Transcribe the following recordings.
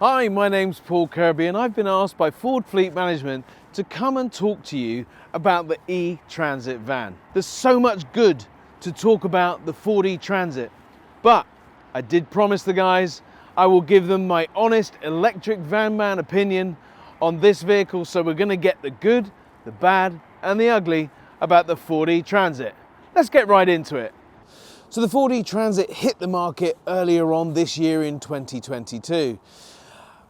Hi, my name's Paul Kirby and I've been asked by Ford Fleet Management to come and talk to you about the eTransit van. There's so much good to talk about the Ford eTransit, but I did promise the guys I will give them my honest electric van man opinion on this vehicle, so we're going to get the good, the bad and the ugly about the Ford eTransit. Let's get right into it. So the Ford eTransit hit the market earlier on this year in 2022.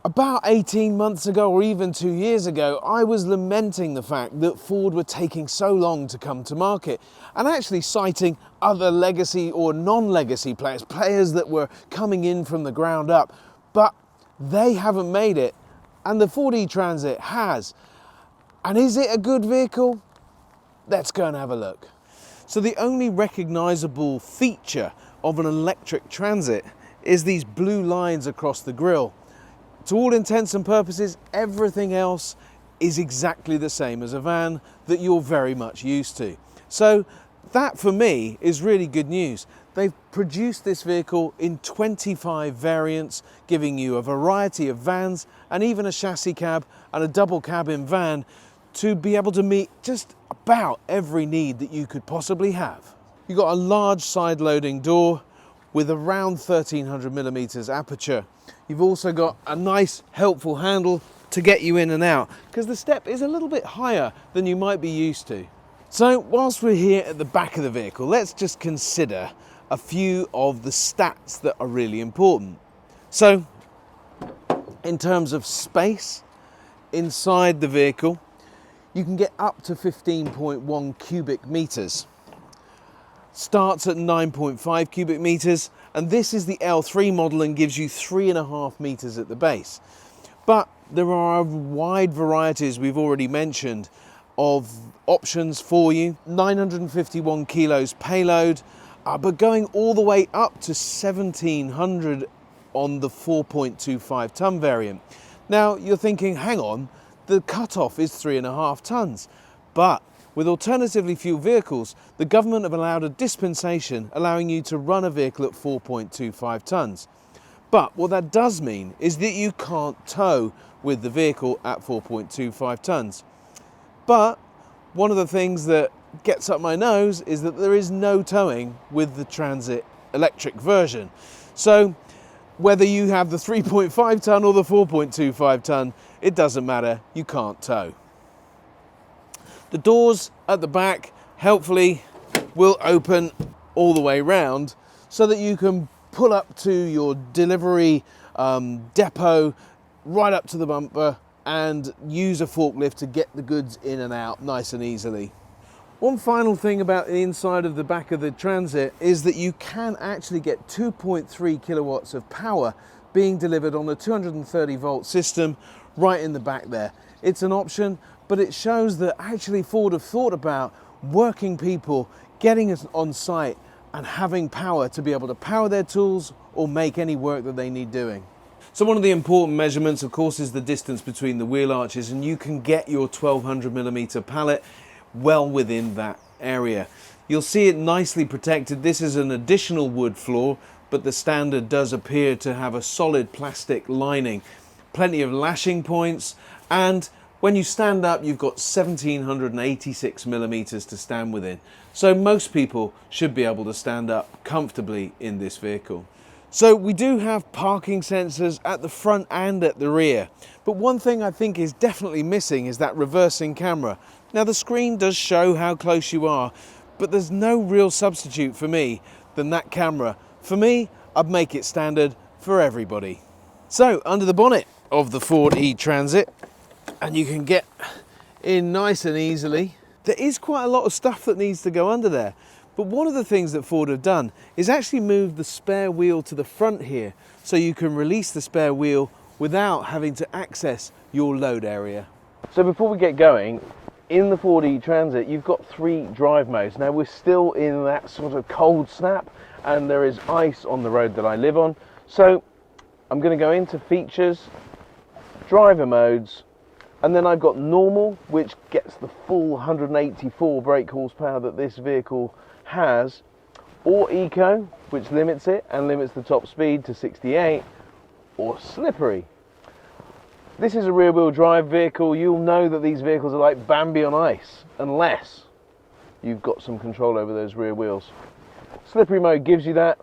About 18 months ago or even 2 years ago, I was lamenting the fact that Ford were taking so long to come to market and actually citing other legacy or non-legacy players that were coming in from the ground up, but they haven't made it and the Ford eTransit has. And is it a good vehicle? Let's go and have a look. So the only recognizable feature of an electric transit is these blue lines across the grille. To all intents and purposes, everything else is exactly the same as a van that you're very much used to. So that for me is really good news. They've produced this vehicle in 25 variants, giving you a variety of vans and even a chassis cab and a double cabin van to be able to meet just about every need that you could possibly have. You've got a large side loading door with around 1300 millimeters aperture. You've also got a nice helpful handle to get you in and out because the step is a little bit higher than you might be used to. So whilst we're here at the back of the vehicle, let's just consider a few of the stats that are really important. So in terms of space inside the vehicle, you can get up to 15.1 cubic meters. Starts at 9.5 cubic meters, and this is the L3 model and gives you 3.5 meters at the base. But there are wide varieties, we've already mentioned, of options for you. 951 kilos payload, but going all the way up to 1700 on the 4.25 ton variant. Now you're thinking, hang on, the cutoff is 3.5 tons, but with alternatively fueled vehicles, the government have allowed a dispensation allowing you to run a vehicle at 4.25 tons. But what that does mean is that you can't tow with the vehicle at 4.25 tons. But one of the things that gets up my nose is that there is no towing with the Transit electric version. So whether you have the 3.5 ton or the 4.25 ton, it doesn't matter, you can't tow. The doors at the back, helpfully, will open all the way round so that you can pull up to your delivery depot, right up to the bumper, and use a forklift to get the goods in and out nice and easily. One final thing about the inside of the back of the Transit is that you can actually get 2.3 kilowatts of power being delivered on a 230 volt system right in the back there. It's an option, but it shows that actually Ford have thought about working people, getting us on site and having power to be able to power their tools or make any work that they need doing. So one of the important measurements, of course, is the distance between the wheel arches, and you can get your 1200 millimeter pallet well within that area. You'll see it nicely protected. This is an additional wood floor, but the standard does appear to have a solid plastic lining. Plenty of lashing points, and when you stand up, you've got 1786 millimeters to stand within. So most people should be able to stand up comfortably in this vehicle. So we do have parking sensors at the front and at the rear. But one thing I think is definitely missing is that reversing camera. Now the screen does show how close you are, but there's no real substitute for me than that camera. For me, I'd make it standard for everybody. So under the bonnet of the Ford eTransit, and you can get in nice and easily. There is quite a lot of stuff that needs to go under there, but one of the things that Ford have done is actually move the spare wheel to the front here, so you can release the spare wheel without having to access your load area. So before we get going, in the Ford eTransit you've got 3 drive modes. Now we're still in that sort of cold snap and there is ice on the road that I live on, so I'm going to go into features, driver modes, and then I've got normal, which gets the full 184 brake horsepower that this vehicle has, or eco, which limits it and limits the top speed to 68, or slippery. this is a rear-wheel drive vehicle. You'll know that these vehicles are like Bambi on ice, unless you've got some control over those rear wheels. Slippery mode gives you that,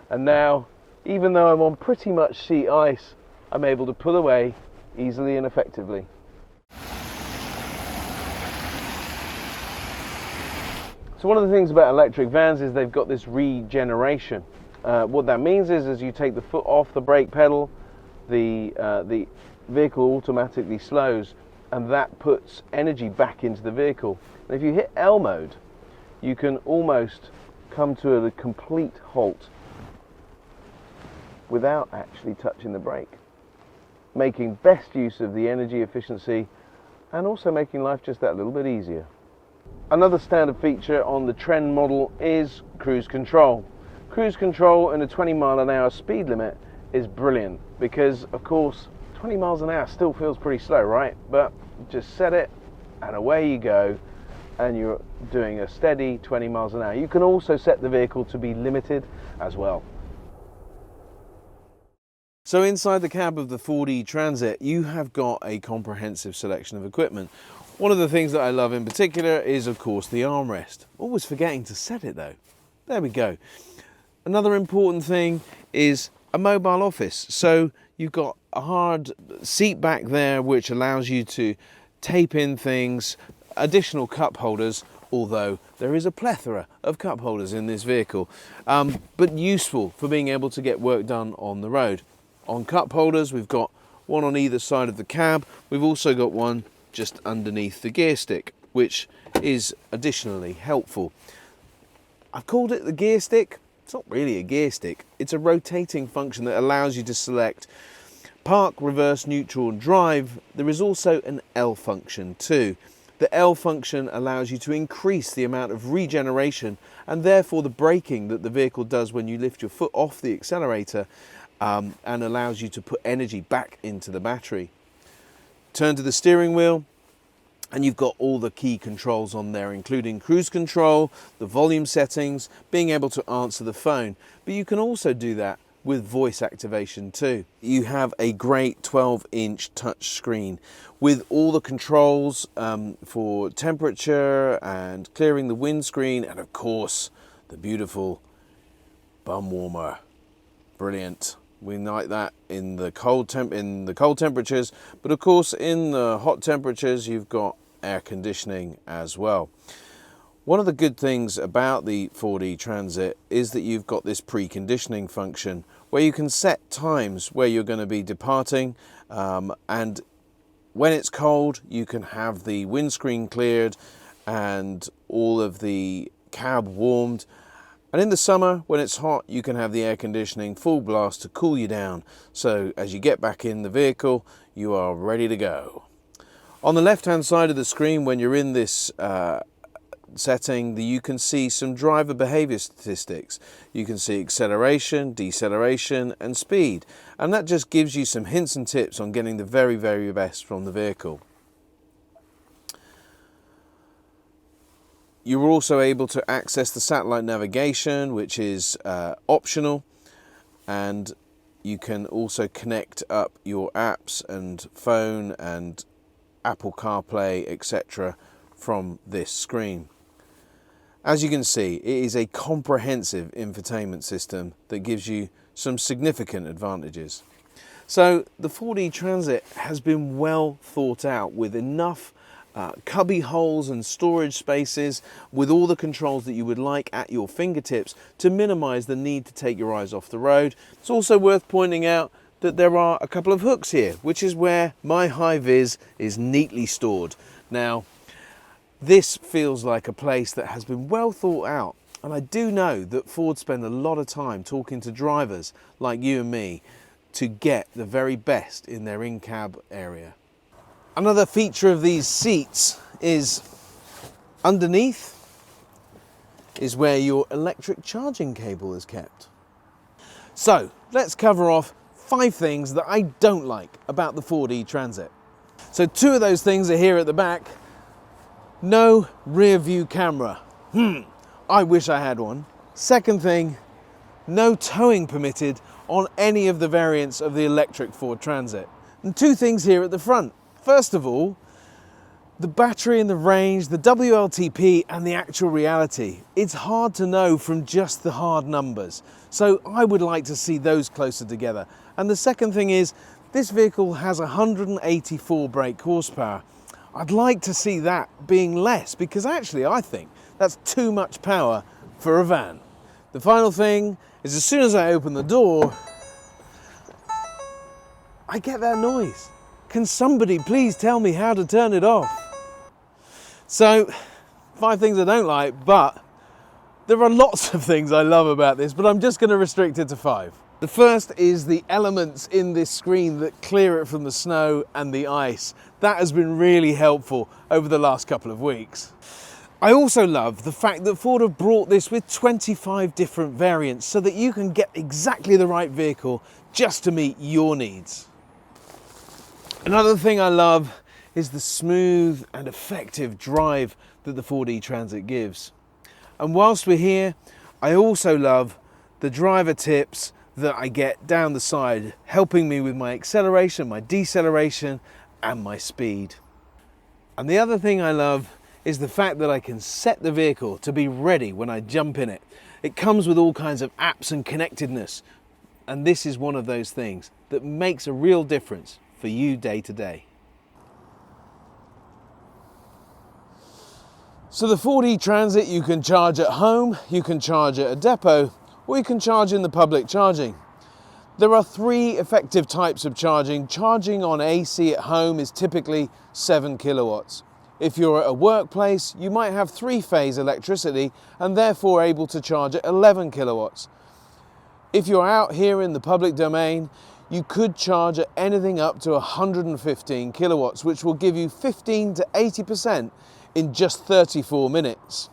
and now, even though I'm on pretty much sheet ice, I'm able to pull away easily and effectively. So one of the things about electric vans is they've got this regeneration. What that means is as you take the foot off the brake pedal, the vehicle automatically slows, and that puts energy back into the vehicle. And if you hit L mode, you can almost come to a complete halt without actually touching the brake, making best use of the energy efficiency and also making life just that little bit easier. Another standard feature on the Trend model is cruise control. Cruise control in a 20-mile-an-hour speed limit is brilliant because, of course, 20 miles an hour still feels pretty slow, right? But just set it and away you go, and you're doing a steady 20 miles an hour. You can also set the vehicle to be limited as well. So inside the cab of the Ford eTransit, you have got a comprehensive selection of equipment. One of the things that I love in particular is, of course, the armrest. Always forgetting to set it though. There we go. Another important thing is a mobile office. So you've got a hard seat back there which allows you to tape in things, additional cup holders, although there is a plethora of cup holders in this vehicle, but useful for being able to get work done on the road. On cup holders, we've got one on either side of the cab. We've also got one just underneath the gear stick, which is additionally helpful. I've called it the gear stick. It's not really a gear stick. It's a rotating function that allows you to select park, reverse, neutral and drive. There is also an L function too. The L function allows you to increase the amount of regeneration and therefore the braking that the vehicle does when you lift your foot off the accelerator, and allows you to put energy back into the battery. Turn to the steering wheel and you've got all the key controls on there, including cruise control, the volume settings, being able to answer the phone. But you can also do that with voice activation too. You have a great 12-inch touch screen with all the controls for temperature and clearing the windscreen, and of course the beautiful bum warmer. Brilliant. We like that in the cold temperatures, but of course in the hot temperatures you've got air conditioning as well. One of the good things about the Ford eTransit is that you've got this preconditioning function where you can set times where you're going to be departing, and when it's cold you can have the windscreen cleared and all of the cab warmed. And in the summer, when it's hot, you can have the air conditioning full blast to cool you down. So as you get back in the vehicle, you are ready to go. On the left-hand side of the screen, when you're in this setting, you can see some driver behavior statistics. You can see acceleration, deceleration, and speed. And that just gives you some hints and tips on getting the very, very best from the vehicle. You're also able to access the satellite navigation, which is optional, and you can also connect up your apps and phone and Apple CarPlay, etc. from this screen. As you can see, it is a comprehensive infotainment system that gives you some significant advantages. So the Ford eTransit has been well thought out with enough cubby holes and storage spaces with all the controls that you would like at your fingertips to minimize the need to take your eyes off the road. It's also worth pointing out that there are a couple of hooks here, which is where my high-vis is neatly stored. Now, this feels like a place that has been well thought out, and I do know that Ford spend a lot of time talking to drivers like you and me to get the very best in their in-cab area. Another feature of these seats is underneath is where your electric charging cable is kept. So let's cover off 5 things that I don't like about the Ford eTransit. So 2 of those things are here at the back. No rear view camera. I wish I had one. Second thing, no towing permitted on any of the variants of the electric Ford Transit. And two things here at the front. First of all, the battery and the range, the WLTP and the actual reality. It's hard to know from just the hard numbers. So I would like to see those closer together. And the second thing is, this vehicle has 184 brake horsepower. I'd like to see that being less, because actually I think that's too much power for a van. The final thing is, as soon as I open the door, I get that noise. Can somebody please tell me how to turn it off? So, 5 things I don't like, but there are lots of things I love about this, but I'm just going to restrict it to 5. The first is the elements in this screen that clear it from the snow and the ice. That has been really helpful over the last couple of weeks. I also love the fact that Ford have brought this with 25 different variants so that you can get exactly the right vehicle just to meet your needs. Another thing I love is the smooth and effective drive that the Ford eTransit gives. And whilst we're here, I also love the driver tips that I get down the side, helping me with my acceleration, my deceleration, and my speed. And the other thing I love is the fact that I can set the vehicle to be ready when I jump in it. It comes with all kinds of apps and connectedness, and this is one of those things that makes a real difference for you day to day. So the Ford eTransit, you can charge at home, you can charge at a depot, or you can charge in the public charging. There are 3 effective types of charging. Charging on AC at home is typically 7 kilowatts. If you're at a workplace, you might have 3-phase electricity and therefore able to charge at 11 kilowatts. If you're out here in the public domain, you could charge at anything up to 115 kilowatts, which will give you 15 to 80% in just 34 minutes.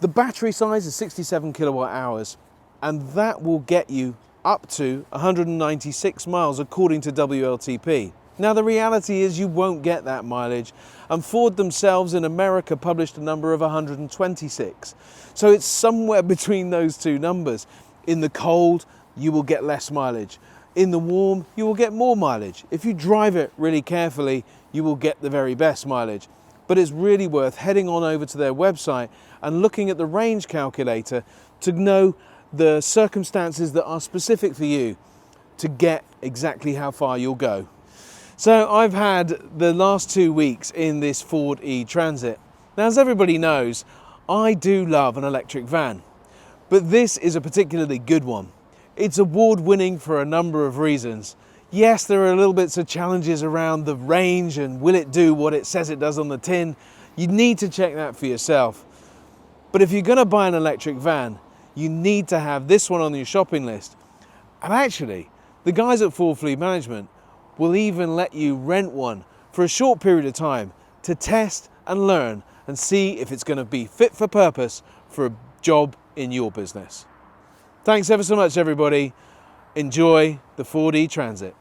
The battery size is 67 kilowatt hours, and that will get you up to 196 miles according to WLTP. Now the reality is you won't get that mileage, and Ford themselves in America published a number of 126. So it's somewhere between those two numbers. In the cold, you will get less mileage. In the warm, you will get more mileage. If you drive it really carefully, you will get the very best mileage. But it's really worth heading on over to their website and looking at the range calculator to know the circumstances that are specific for you to get exactly how far you'll go. So I've had the last 2 weeks in this Ford eTransit. Now, as everybody knows, I do love an electric van, but this is a particularly good one. It's award-winning for a number of reasons. Yes, there are little bits of challenges around the range and will it do what it says it does on the tin. You need to check that for yourself. But if you're going to buy an electric van, you need to have this one on your shopping list. And actually, the guys at Ford Fleet Management will even let you rent one for a short period of time to test and learn and see if it's going to be fit for purpose for a job in your business. Thanks ever so much, everybody. Enjoy the Ford eTransit.